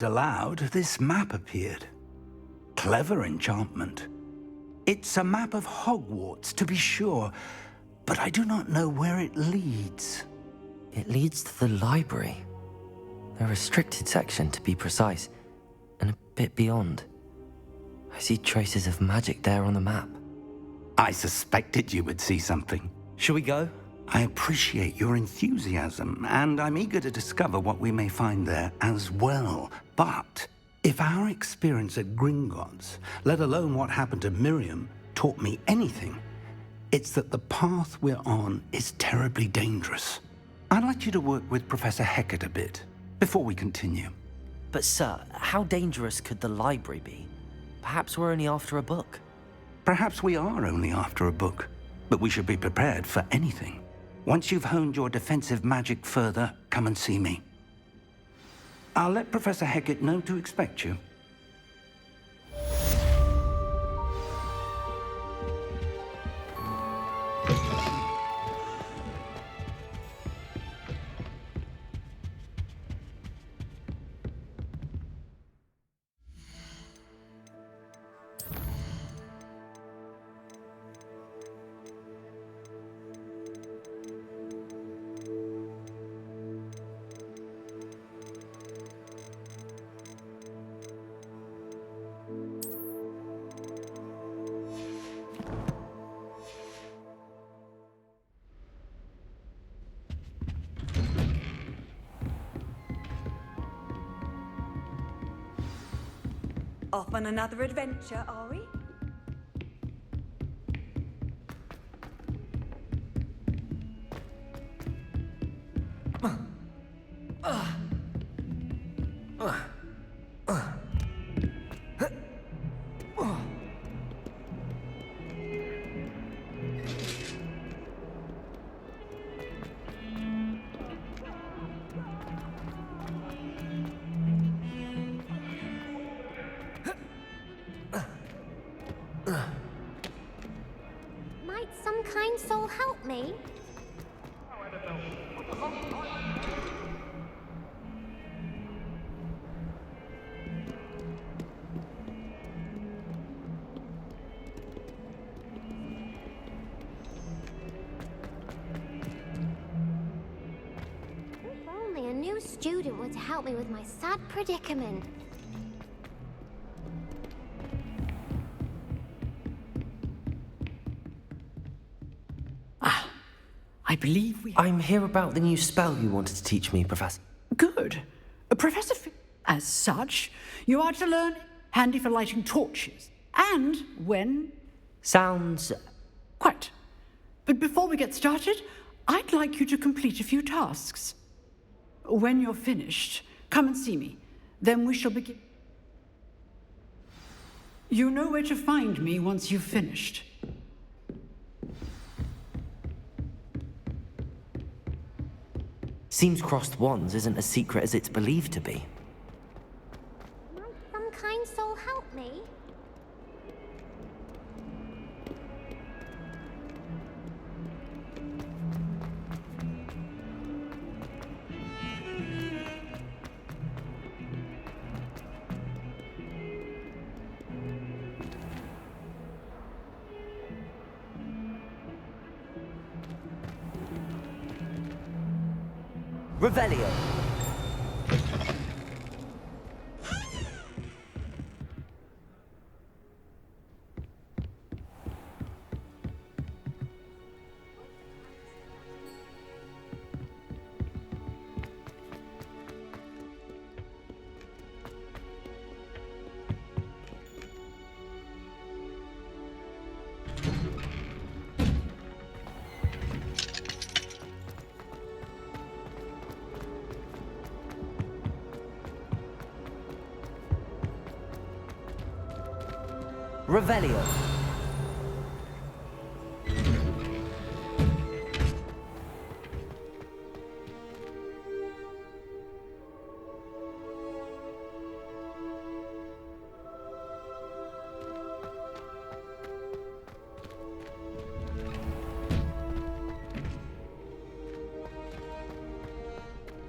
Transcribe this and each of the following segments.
Aloud, this map appeared. Clever enchantment. It's a map of Hogwarts, to be sure, but I do not know where it leads. It leads to the library. A restricted section, to be precise, and a bit beyond. I see traces of magic there on the map. I suspected you would see something. Shall we go? I appreciate your enthusiasm, and I'm eager to discover what we may find there as well. But if our experience at Gringotts, let alone what happened to Miriam, taught me anything, it's that the path we're on is terribly dangerous. I'd like you to work with Professor Hecat a bit before we continue. But sir, how dangerous could the library be? Perhaps we're only after a book. Perhaps we are only after a book, but we should be prepared for anything. Once you've honed your defensive magic further, come and see me. I'll let Professor Hecat know to expect you. Off on another adventure, are we? Might some kind soul help me? If only a new student were to help me with my sad predicament. I believe we... I'm here about the new spell you wanted to teach me, Professor. Good. Professor As such, you are to learn handy for lighting torches. And when... Sounds... Quite. But before we get started, I'd like you to complete a few tasks. When you're finished, come and see me. Then we shall begin. You know where to find me once you've finished. Seems crossed wands isn't as secret as it's believed to be. Might some kind soul help me? Revelio. Revelio.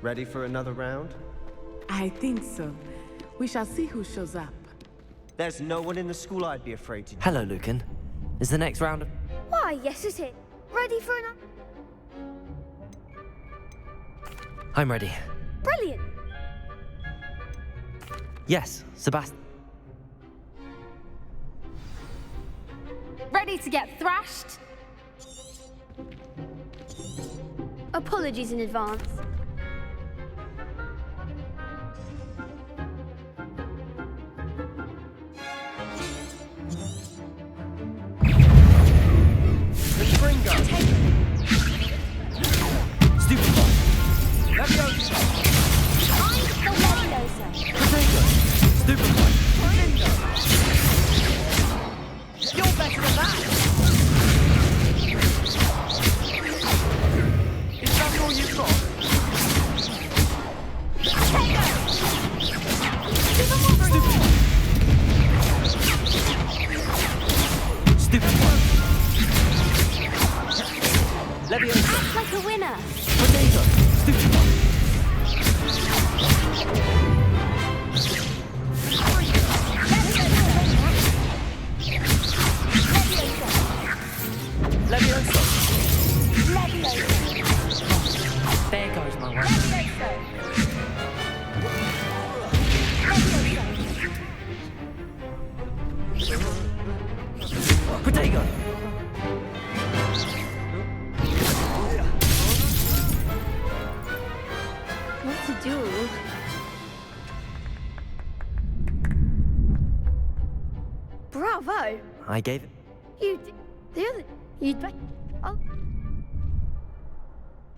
Ready for another round? I think so. We shall see who shows up. There's no one in the school I'd be afraid to. Hello, Lucan. Is the next round of... Why, yes it is. Ready for an... I'm ready. Brilliant! Yes, Sebastian. Ready to get thrashed? Apologies in advance. Act like a winner. There goes my one. Potato. What to do? Bravo! I gave it. The other... You'd bet... Oh.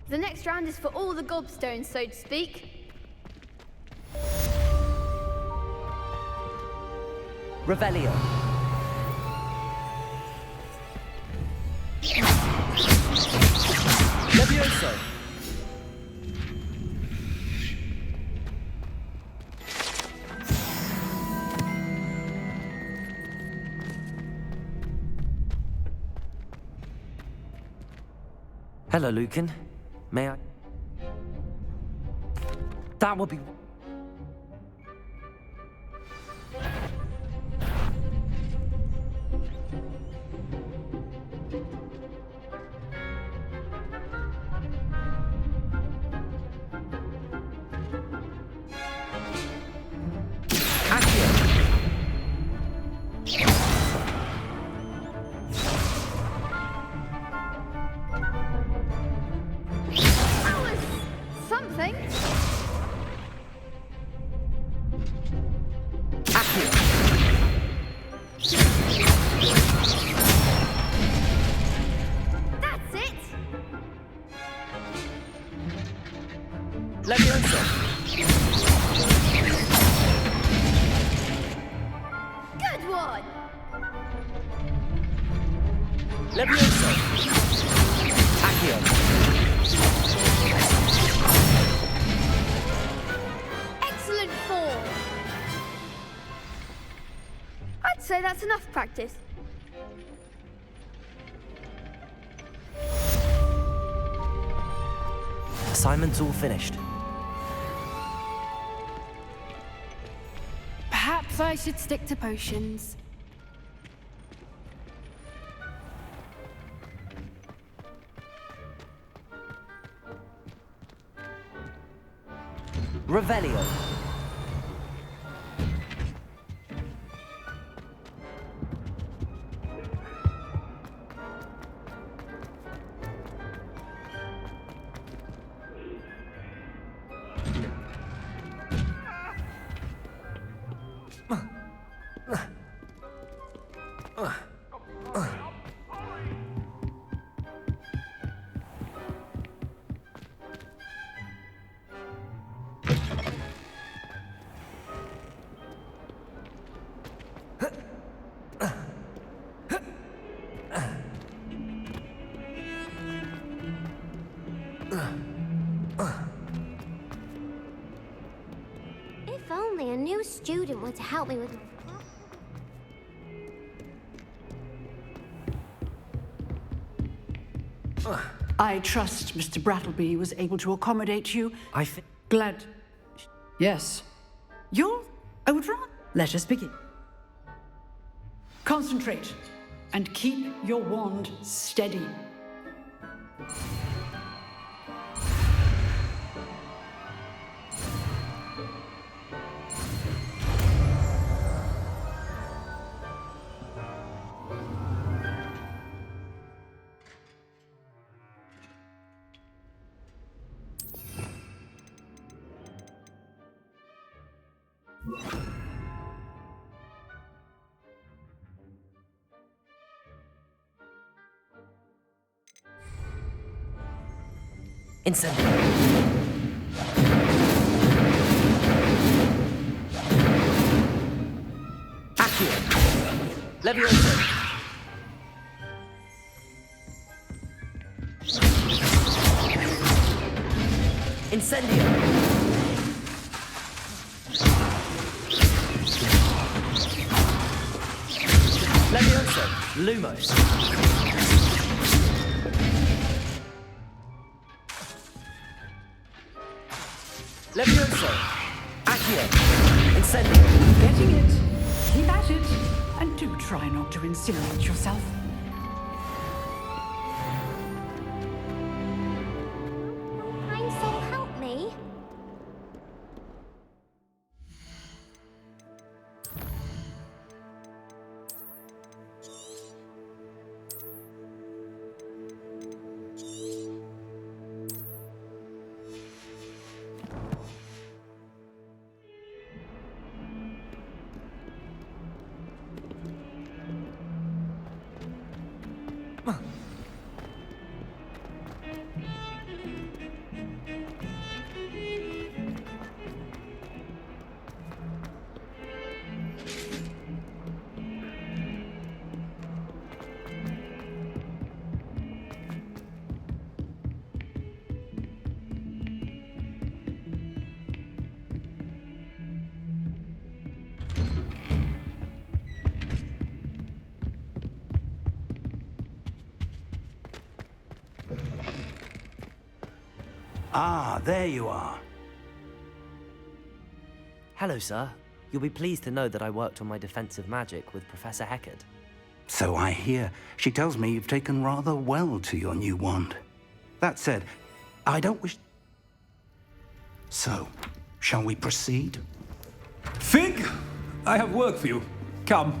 The next round is for all the gobstones, so to speak. Revelio. Levioso. Hello, Lucan. May I? That would be... That was something. That's it. Levioso. Good one. Levioso. Accio. Excellent form. I'd say that's enough practice. Assignment's all finished. Perhaps I should stick to potions. Revelio. If only a new student were to help me with... I trust Mr. Brattleby was able to accommodate you. I Glad... Yes. You're I would rather... Let us begin. Concentrate and keep your wand steady. Incendio. Accio. Levioso. Incendio. Levioso. Lumos. Levioso. Accio. Incendio. Getting it. Keep at it. And do try not to incinerate yourself. Kind soul, help me. Ah, there you are. Hello, sir. You'll be pleased to know that I worked on my defensive magic with Professor Heckard. So I hear. She tells me you've taken rather well to your new wand. That said, I don't wish... So, shall we proceed? Fig, I have work for you. Come.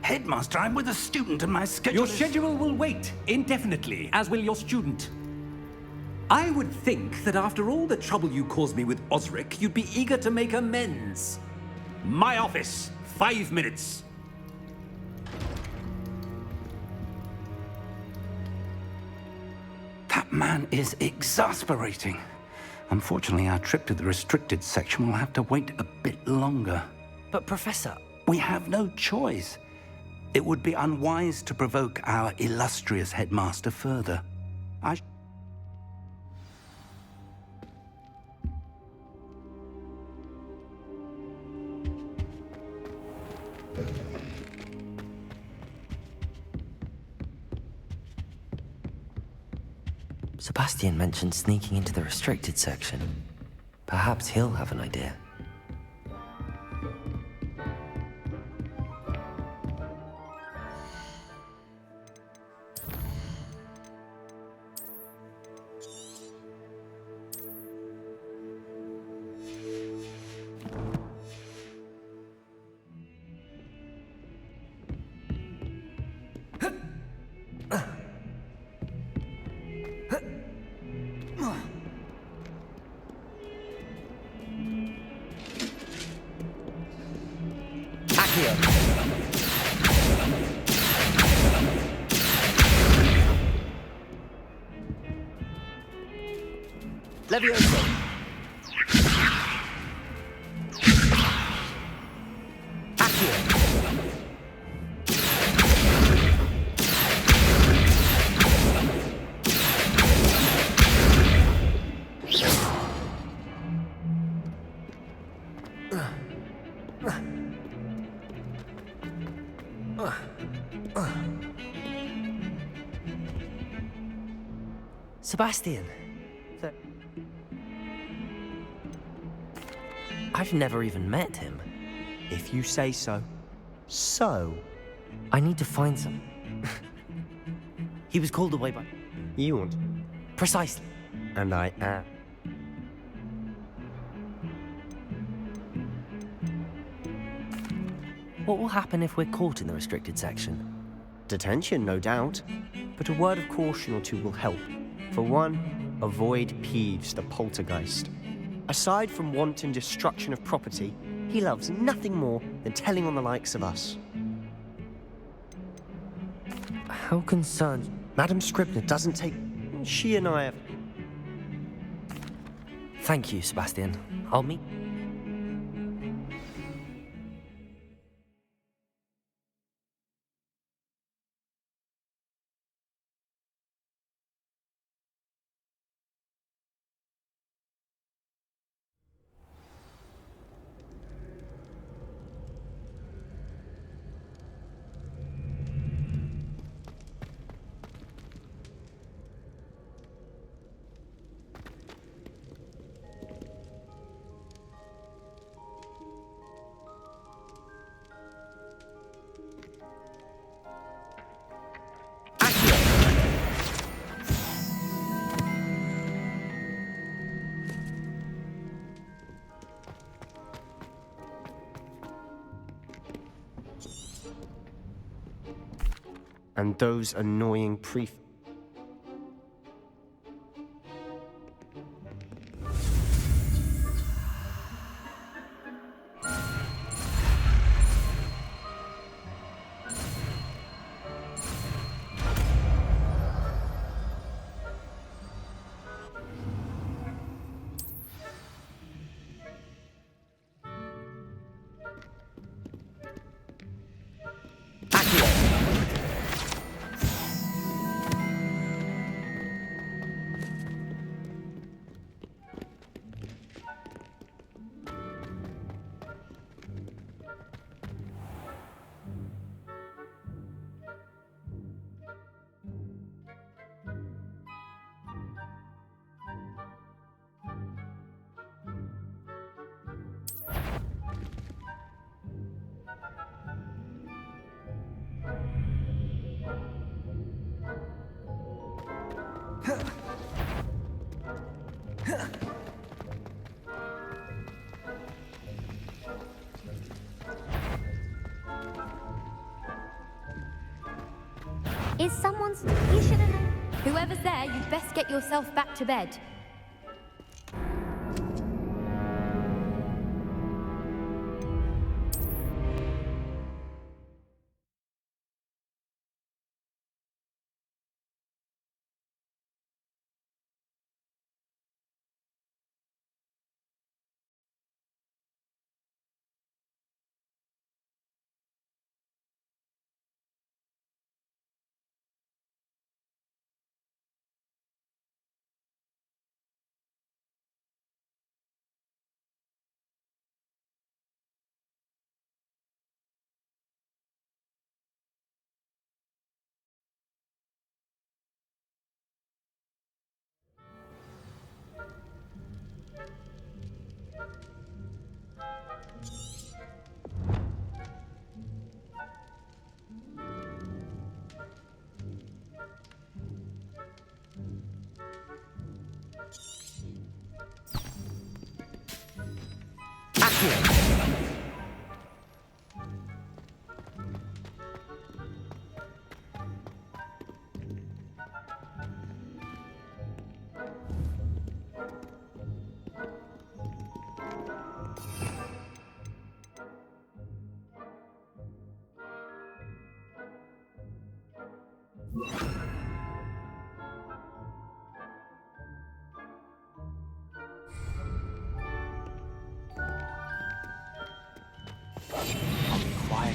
Headmaster, I'm with a student and my schedule Your schedule will wait indefinitely, as will your student. I would think that after all the trouble you caused me with Osric, you'd be eager to make amends. My office, 5 minutes. That man is exasperating. Unfortunately, our trip to the restricted section will have to wait a bit longer. But, Professor... We have no choice. It would be unwise to provoke our illustrious headmaster further. Sebastian mentioned sneaking into the restricted section. Perhaps he'll have an idea. Levioso. Sebastian. I've never even met him. If you say so. So, I need to find some. He was called away by... you want, Precisely. and I am. What will happen if we're caught in the restricted section? Detention, no doubt. But a word of caution or two will help. For one, avoid Peeves, the poltergeist. Aside from wanton destruction of property, he loves nothing more than telling on the likes of us. How concerned... Madam Scribner doesn't take... She and I have... Thank you, Sebastian. I'll meet... And those annoying Is someone's... You should have known. Whoever's there, you'd best get yourself back to bed.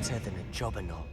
quieter than a jobberknoll.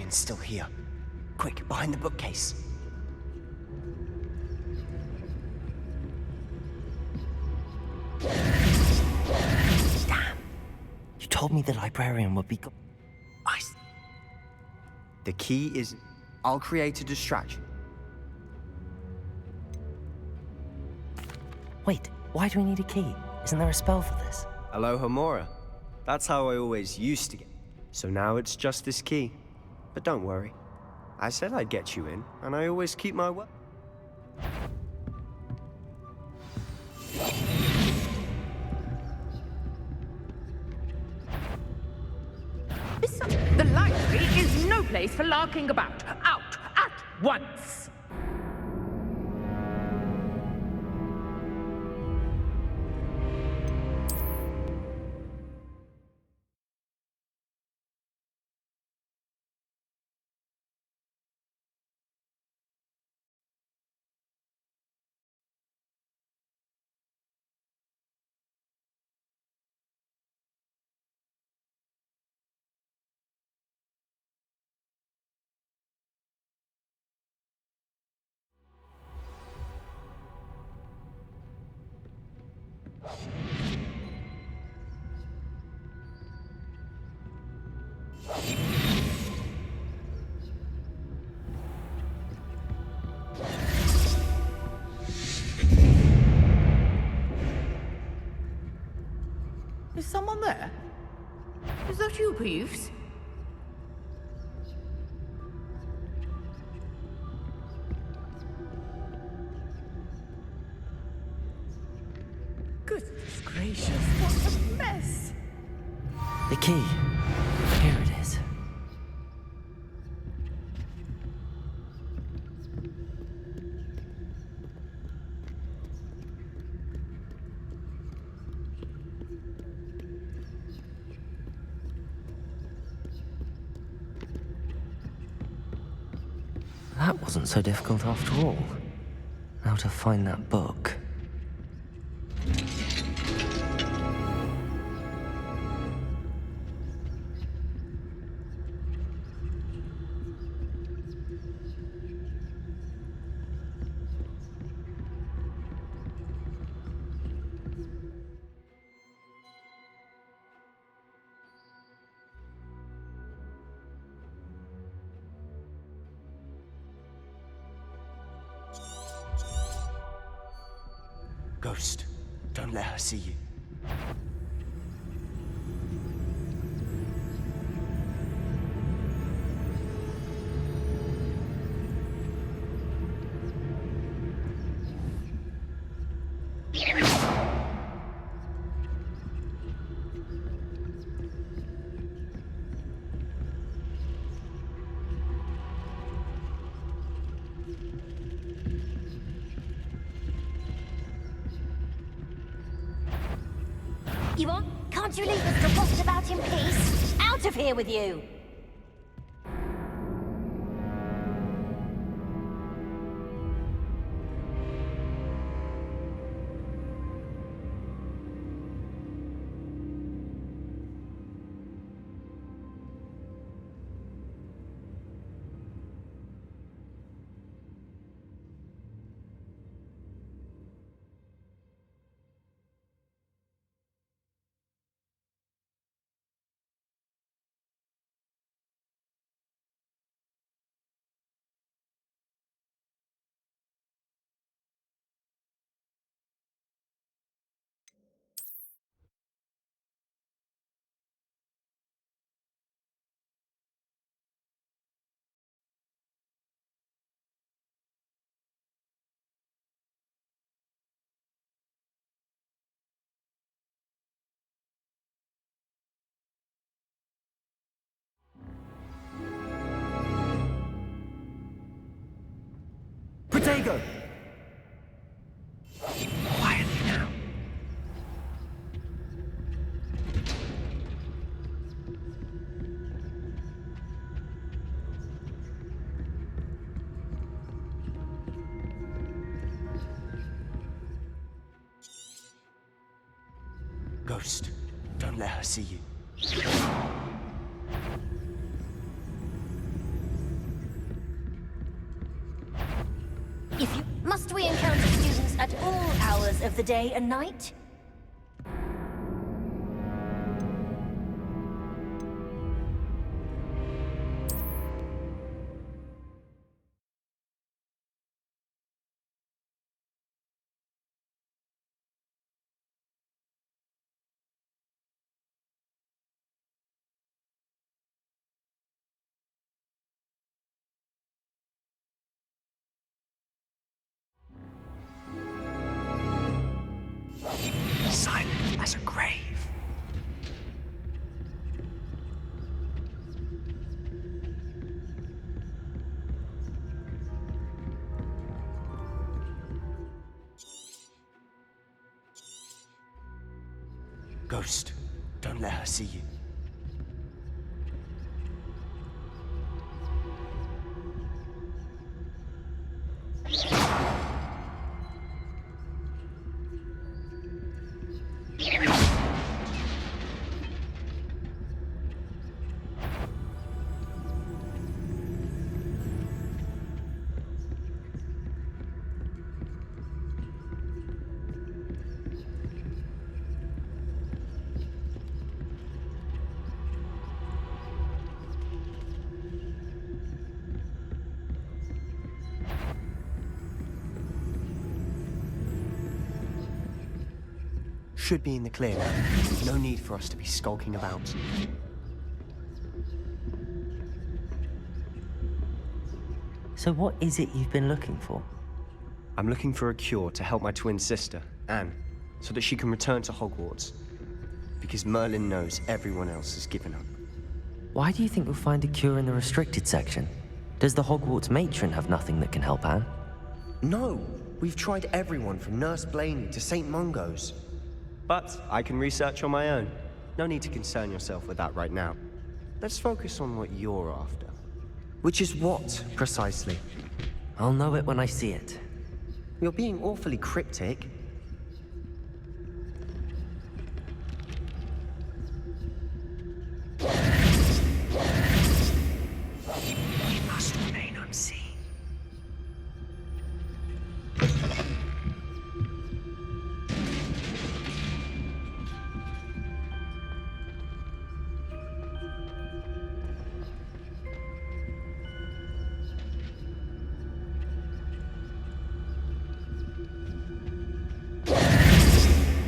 librarian's still here. Quick, behind the bookcase. Damn. You told me the librarian would be The key is... I'll create a distraction. Wait, why do we need a key? Isn't there a spell for this? Aloha Mora. That's how I always used to get. So now it's just this key. But don't worry. I said I'd get you in, and I always keep my word. The library is no place for larking about. Out at once! Is someone there? Is that you, Peeves? Goodness gracious, what a mess! The key. Here it is. That wasn't so difficult after all. Now to find that book. Ghost, don't let her see you. Iwan, can't you leave us to post about in peace? Out of here with you! Protego! Quietly now. Ghost, don't let her see you. the day and night? Silent as a grave. Ghost, don't let her see you. Should be in the clear now. No need for us to be skulking about. So what is it you've been looking for? I'm looking for a cure to help my twin sister, Anne, so that she can return to Hogwarts. Because Merlin knows everyone else has given up. Why do you think we'll find a cure in the restricted section? Does the Hogwarts matron have nothing that can help Anne? No! We've tried everyone from Nurse Blaney to St. Mungo's. But I can research on my own. No need to concern yourself with that right now. Let's focus on what you're after. Which is what, precisely? I'll know it when I see it. You're being awfully cryptic. We must remain unseen.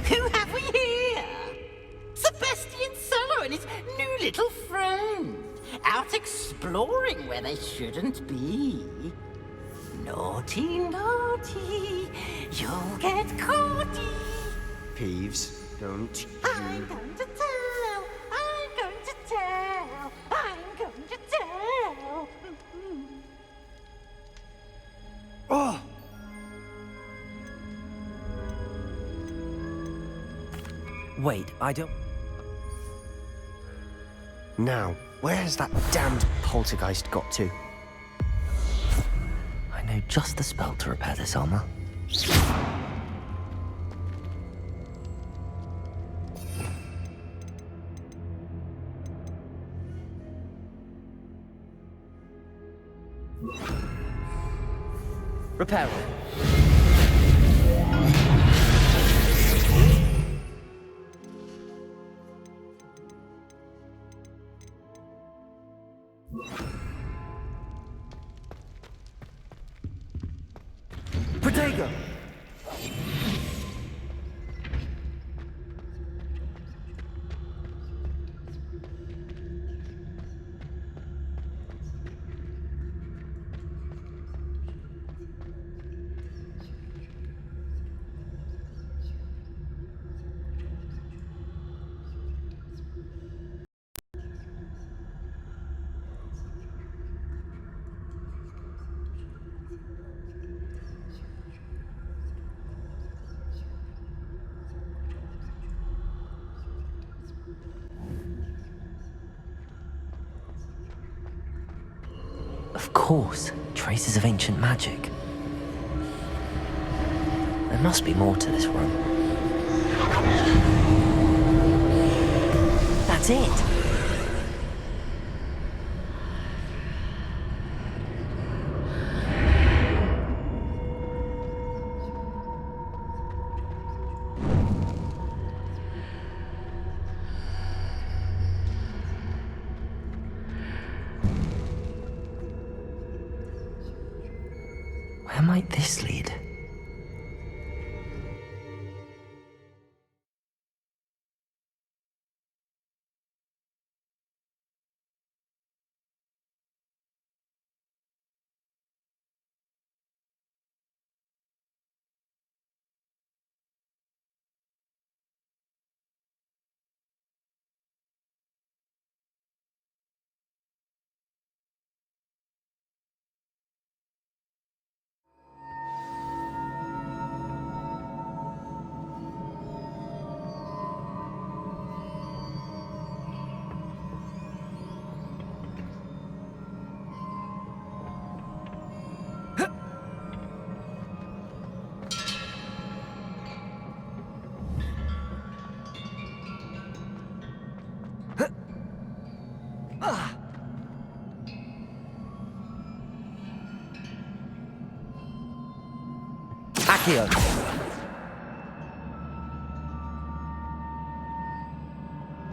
Who have we here? Sebastian Solo and his new little friend. Out exploring where they shouldn't be. Naughty, naughty, you'll get caughty. Peeves, don't I'm you... going to tell, I'm going to tell, I'm going to tell. Oh! Wait, I don't... Now, where has that damned poltergeist got to? I know just the spell to repair this armor. Repair it. Protego! Of course, traces of ancient magic. There must be more to this room. That's it! Where might this lead? Accio.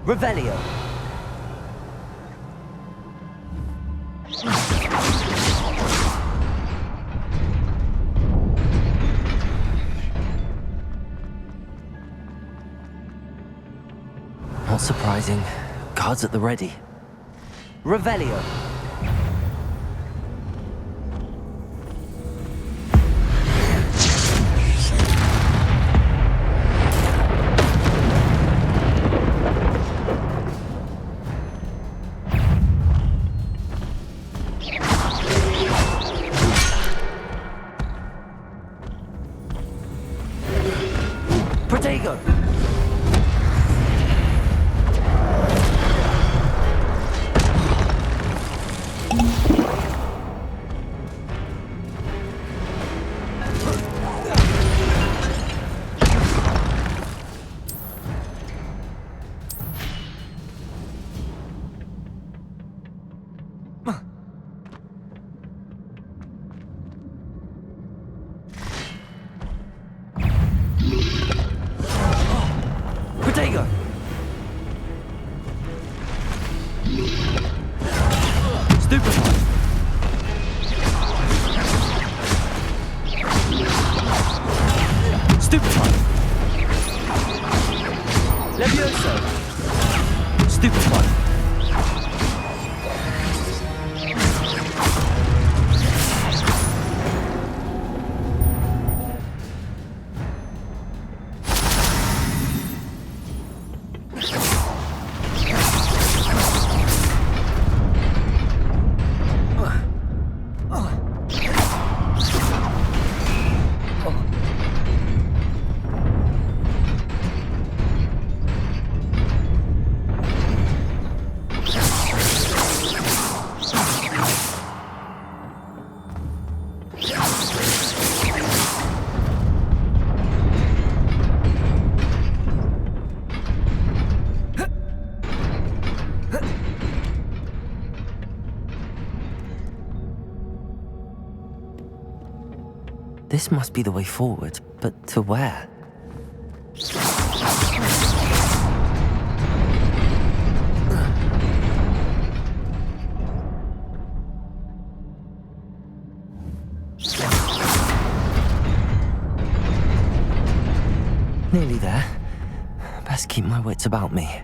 Revelio. Not surprising. Guards at the ready. Revelio. Protego! Protego! Stupefy! Stupefy! Levioso! Stupefy! This must be the way forward, but to where? Nearly there. Best keep my wits about me.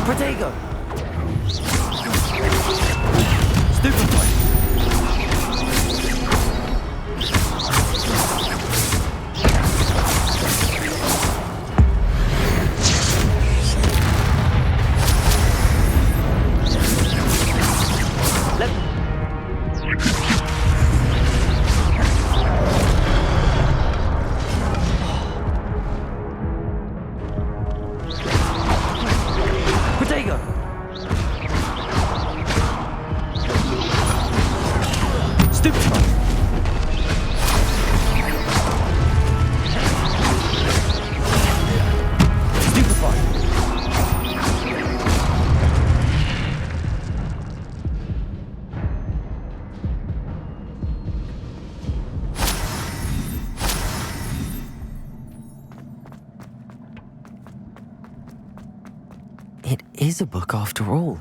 Protego! is a book after all.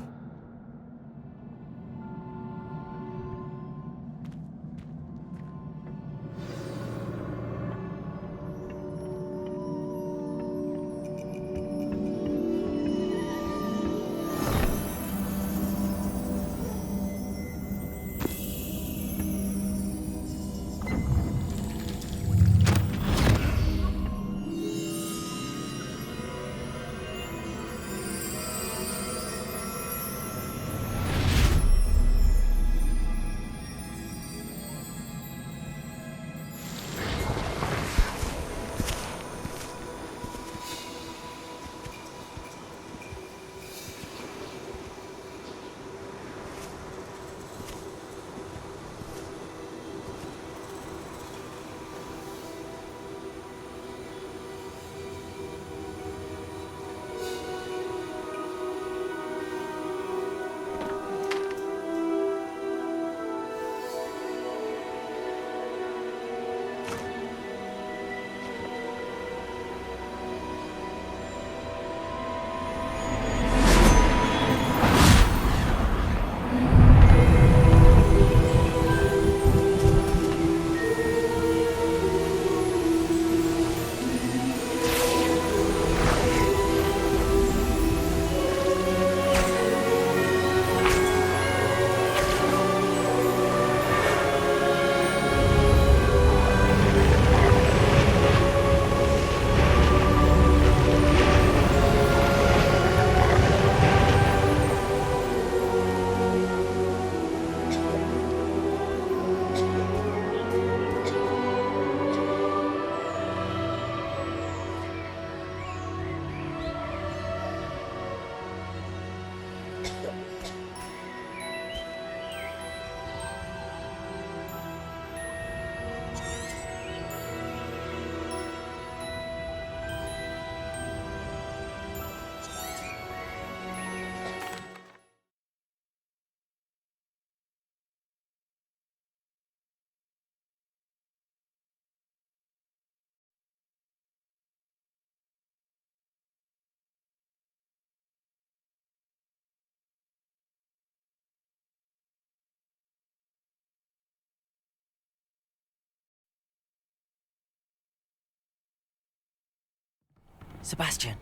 Sebastian.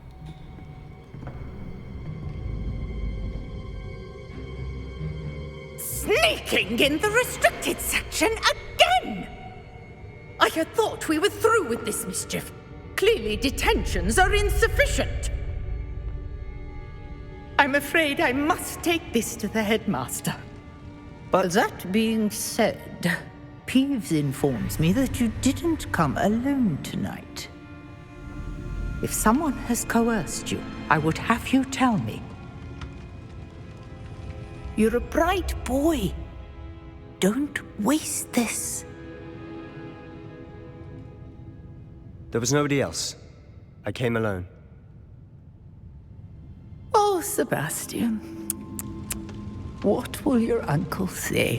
Sneaking in the restricted section again! I had thought we were through with this mischief. Clearly detentions are insufficient. I'm afraid I must take this to the headmaster. But that being said, Peeves informs me that you didn't come alone tonight. If someone has coerced you, I would have you tell me. You're a bright boy. Don't waste this. There was nobody else. I came alone. Oh, Sebastian. What will your uncle say?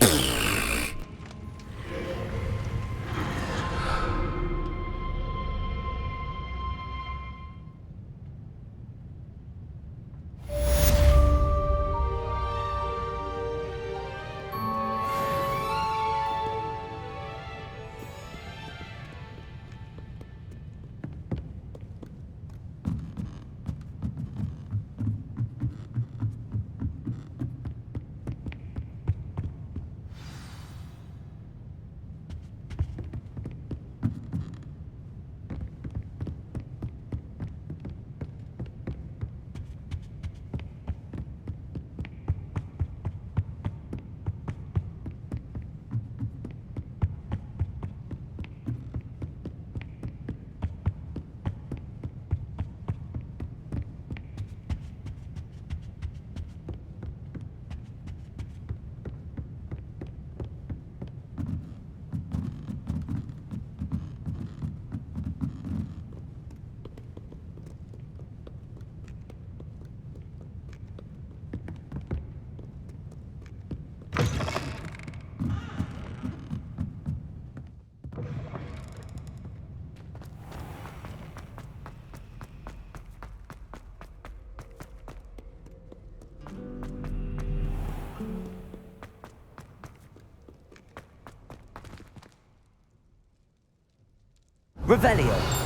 Revelio.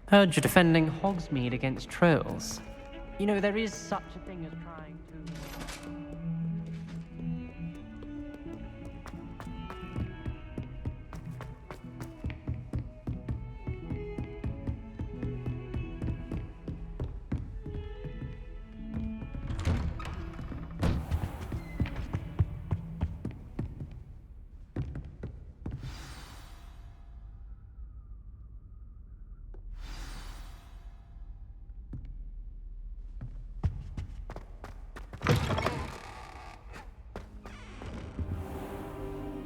Heard you're defending Hogsmeade against trolls. You know, there is such a thing as trying to...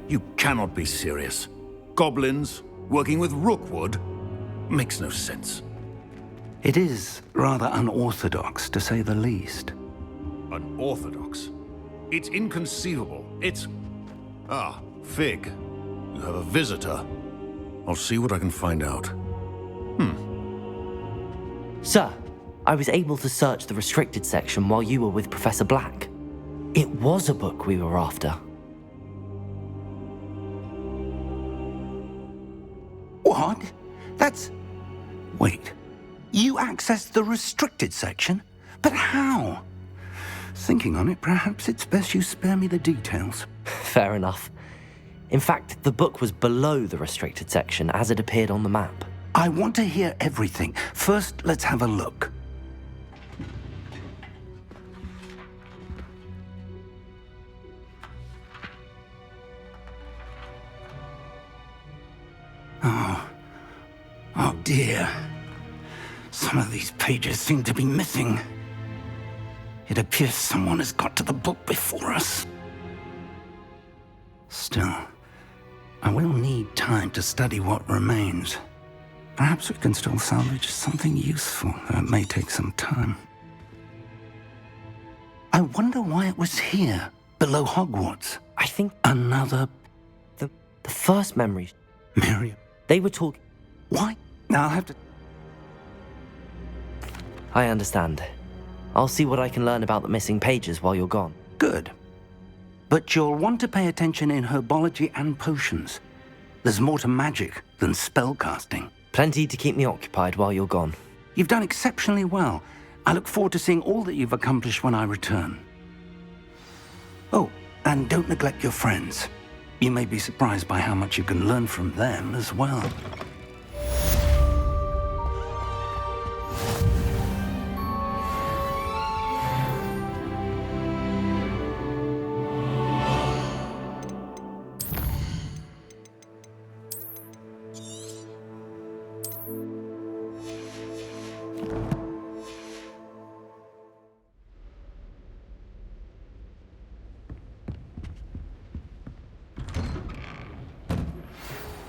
You cannot be serious. Goblins working with Rookwood? Makes no sense. It is rather unorthodox, to say the least. Unorthodox? It's inconceivable. It's... Ah, Fig. You have a visitor. I'll see what I can find out. Sir, I was able to search the restricted section while you were with Professor Black. It was a book we were after. What? That's... Wait. You accessed the restricted section? But how? Thinking on it, perhaps it's best you spare me the details. Fair enough. In fact, the book was below the restricted section as it appeared on the map. I want to hear everything. First, let's have a look. Oh dear. Some of these pages seem to be missing. It appears someone has got to the book before us. Still, I will need time to study what remains. Perhaps we can still salvage something useful, though it may take some time. I wonder why it was here, below Hogwarts. I think Another... the first memories, Miriam. they were talking... Why? Now I'll have to... I understand. I'll see what I can learn about the missing pages while you're gone. Good. But you'll want to pay attention in herbology and potions. There's more to magic than spellcasting. Plenty to keep me occupied while you're gone. You've done exceptionally well. I look forward to seeing all that you've accomplished when I return. Oh, and don't neglect your friends. You may be surprised by how much you can learn from them as well.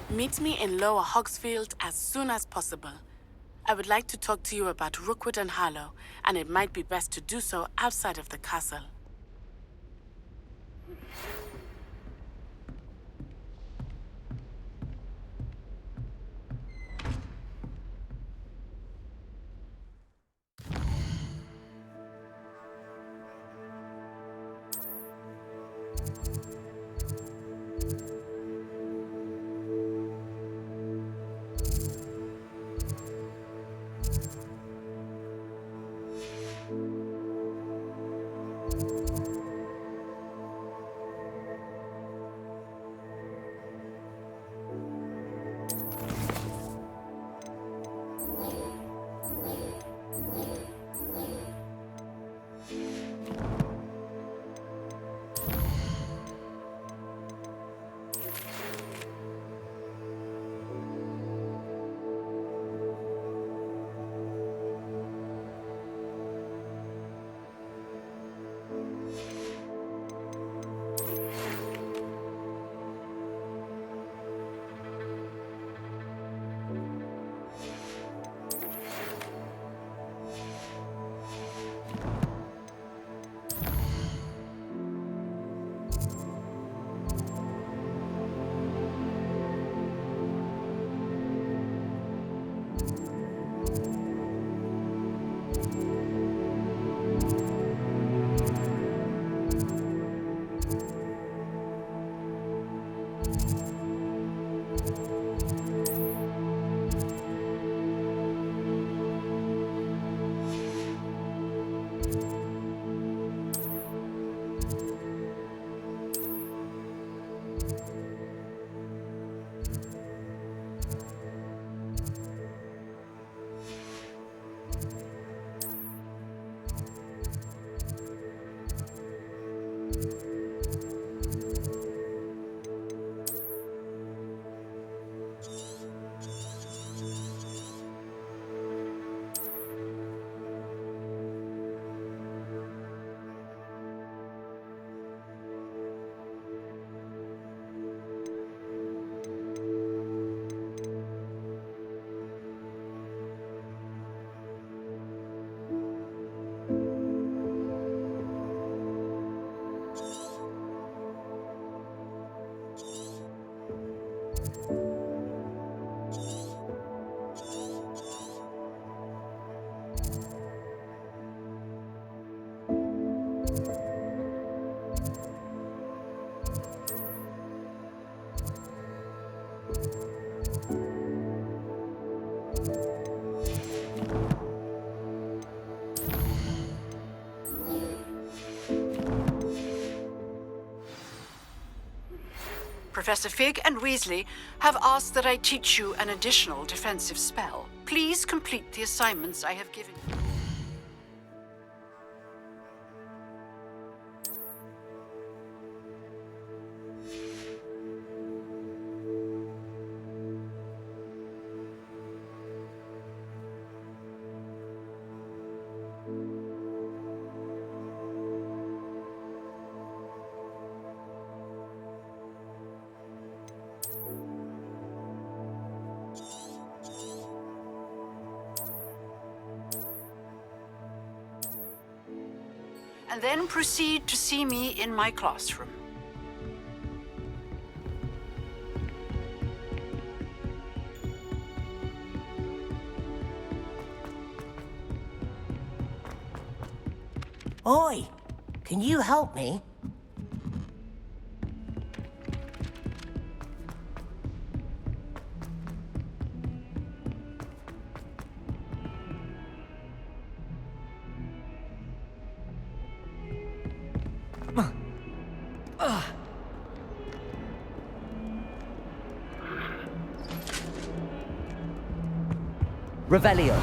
Meet me in Lower Hogsfield as soon as possible. I would like to talk to you about Rookwood and Harlow, and it might be best to do so outside of the castle. Professor Fig and Weasley have asked that I teach you an additional defensive spell. Please complete the assignments I have given you. And then proceed to see me in my classroom. Oi! Can you help me? Revelio.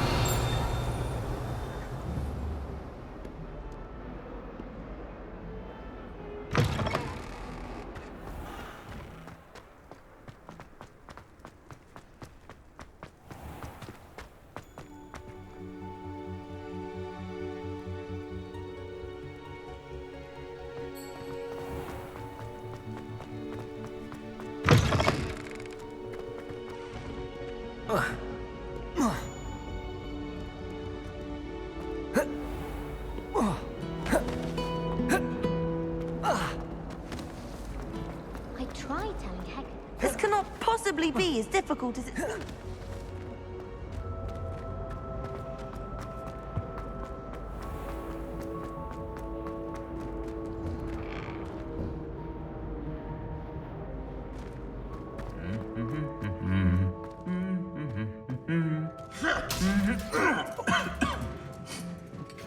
I tried telling Hagrid. This cannot possibly be as difficult as it...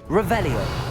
Revelio.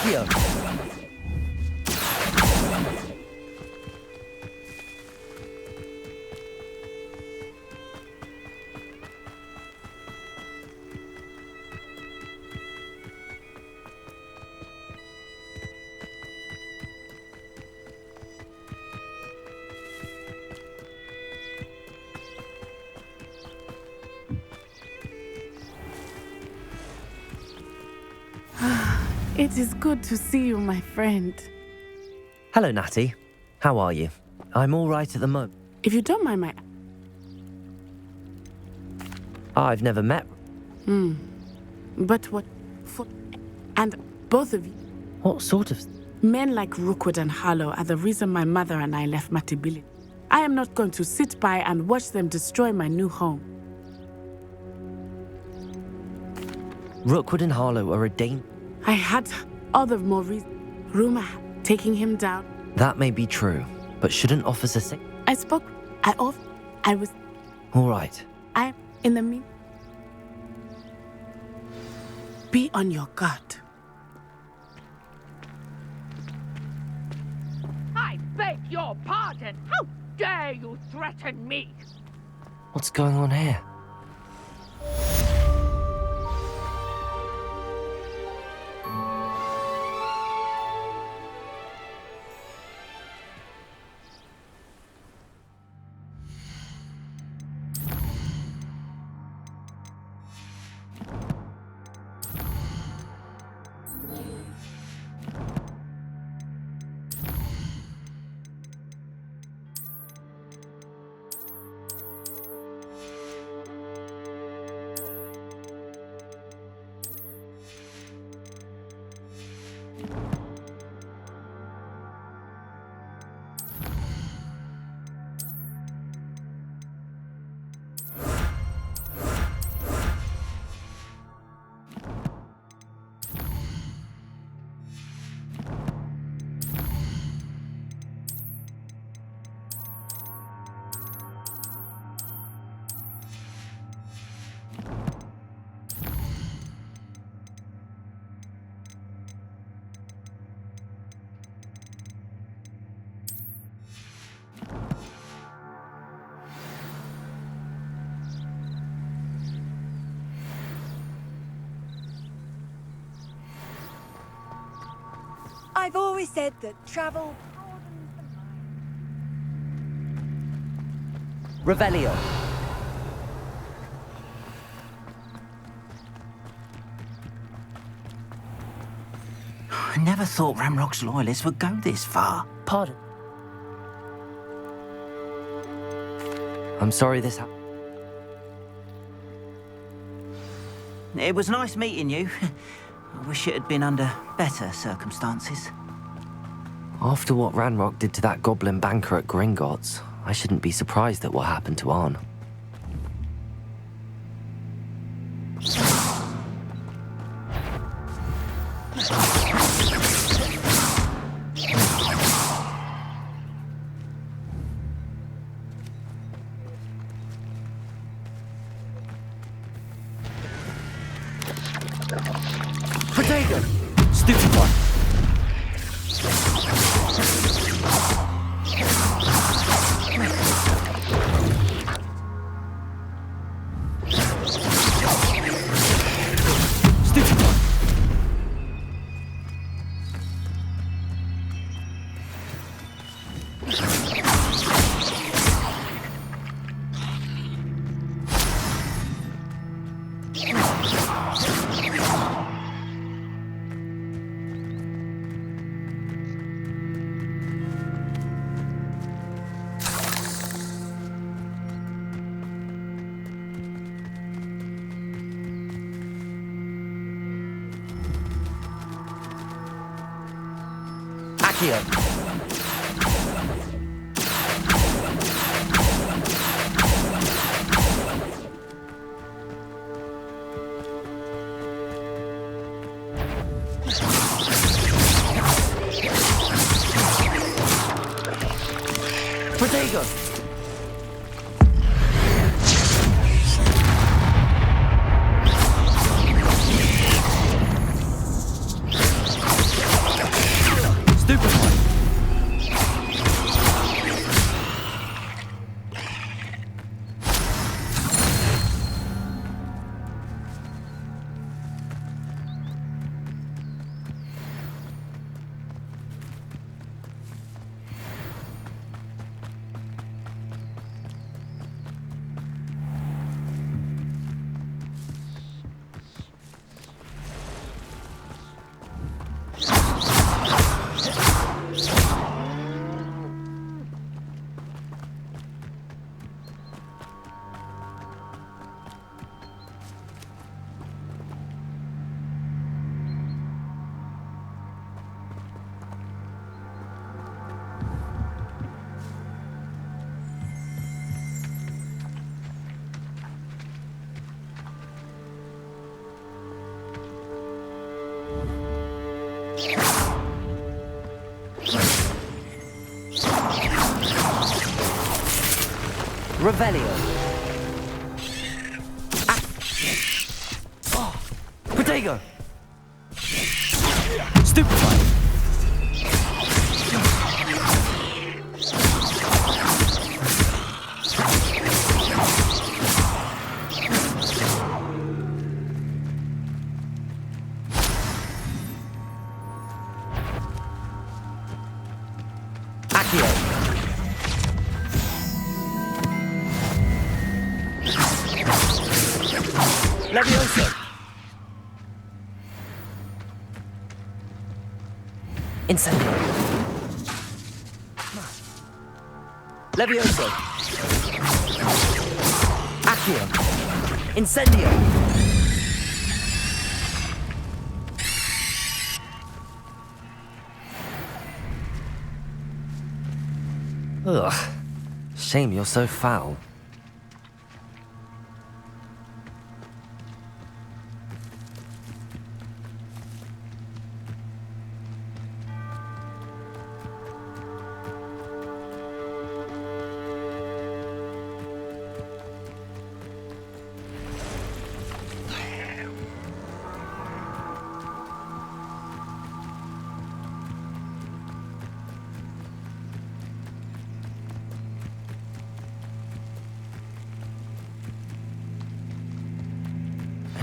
Accio! It is good to see you, my friend. Hello, Natty. How are you? I'm all right at the moment. If you don't mind my... I've never met... But what... For... And both of you... What sort of... Men like Rookwood and Harlow are the reason my mother and I left Matibili. I am not going to sit by and watch them destroy my new home. Rookwood and Harlow are a danger. I had all the more reason. Rumor taking him down. That may be true, but shouldn't Officer say... I spoke. I was... All right. I'm in the mean. Be on your guard. I beg your pardon. How dare you threaten me? What's going on here? I've always said that travel... Revelio. I never thought Ramrock's loyalists would go this far. Pardon? I'm sorry this happened. It was nice meeting you. I wish it had been under better circumstances. After what Ranrock did to that goblin banker at Gringotts, I shouldn't be surprised at what happened to Arn. Potato! Stupid one! Stupid one! Accio. Protego! Revelio. Protego. Stupefy. Levioso. Incendio. Levioso. Accio. Incendio. Ugh. Shame you're so foul.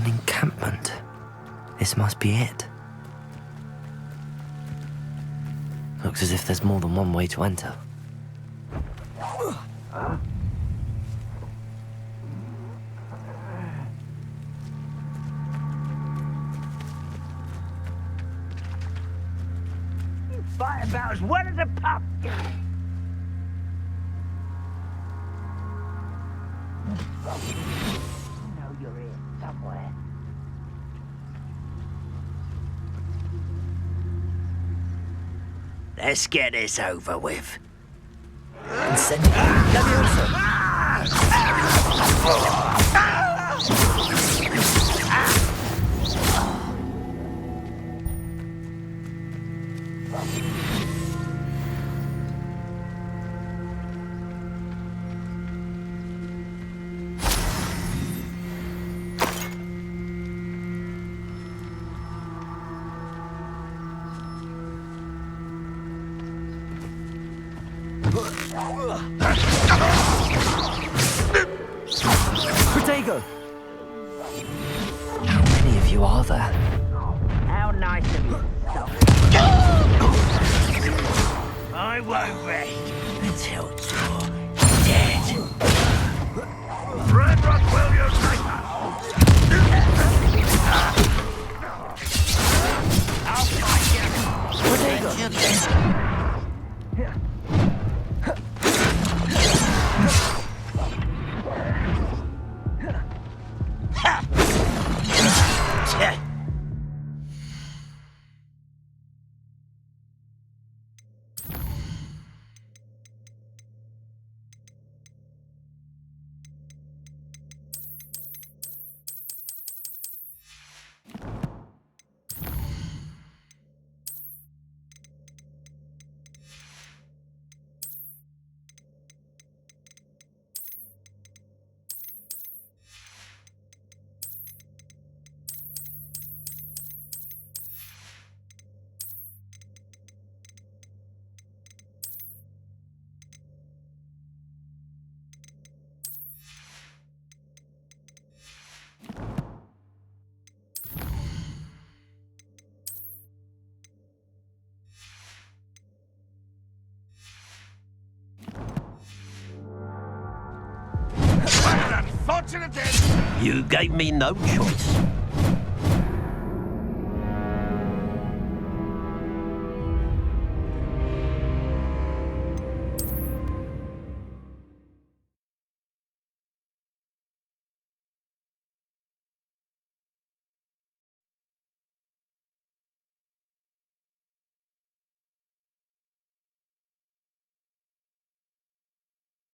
Encampment. This must be it. Looks as if there's more than one way to enter. You fight about as well as a pup. You're here somewhere. Let's get this over with. Protego! How many of you are there? How nice of you. I won't rest until you're dead. Red Rock will you sniper! I'll fight you! Protego! You gave me no choice.